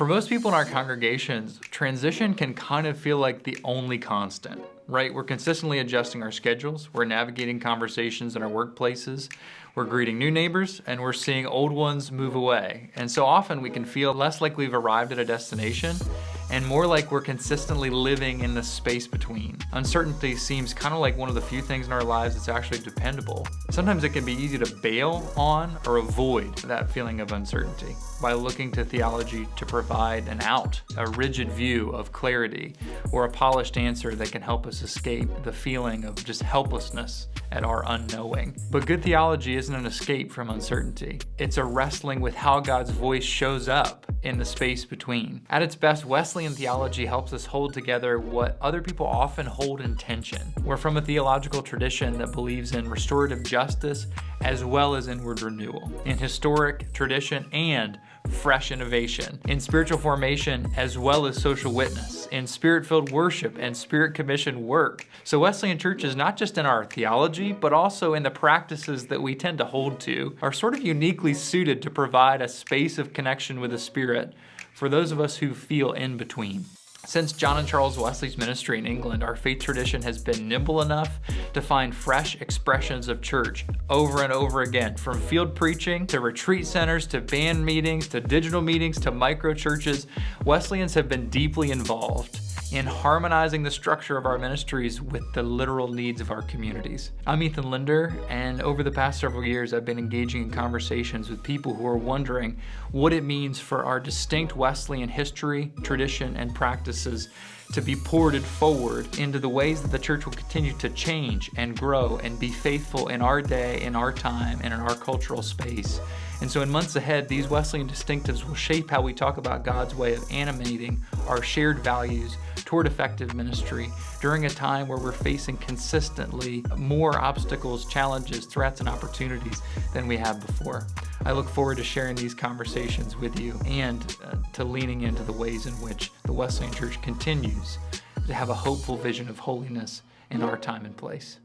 For most people in our congregations, transition can kind of feel like the only constant, right? We're consistently adjusting our schedules, we're navigating conversations in our workplaces, we're greeting new neighbors, and we're seeing old ones move away. And so often we can feel less like we've arrived at a destination and more like we're consistently living in the space between. Uncertainty seems kind of like one of the few things in our lives that's actually dependable. Sometimes it can be easy to bail on or avoid that feeling of uncertainty by looking to theology to provide an out, a rigid view of clarity, or a polished answer that can help us escape the feeling of just helplessness at our unknowing. But good theology isn't an escape from uncertainty. It's a wrestling with how God's voice shows up in the space between. At its best, Wesleyan theology helps us hold together what other people often hold in tension. We're from a theological tradition that believes in restorative justice as well as inward renewal, in historic tradition and fresh innovation, in spiritual formation as well as social witness, in spirit-filled worship and spirit-commissioned work. So Wesleyan Church is not just in our theology, but also in the practices that we tend to hold to, are sort of uniquely suited to provide a space of connection with the Spirit for those of us who feel in between. Since John and Charles Wesley's ministry in England, our faith tradition has been nimble enough to find fresh expressions of church over and over again, from field preaching to retreat centers to band meetings to digital meetings to micro churches. Wesleyans have been deeply involved in harmonizing the structure of our ministries with the literal needs of our communities. I'm Ethan Linder, and over the past several years, I've been engaging in conversations with people who are wondering what it means for our distinct Wesleyan history, tradition, and practices to be ported forward into the ways that the church will continue to change and grow and be faithful in our day, in our time, and in our cultural space. And so in months ahead, these Wesleyan Distinctives will shape how we talk about God's way of animating our shared values toward effective ministry during a time where we're facing consistently more obstacles, challenges, threats, and opportunities than we have before. I look forward to sharing these conversations with you and to leaning into the ways in which the Wesleyan Church continues to have a hopeful vision of holiness in our time and place.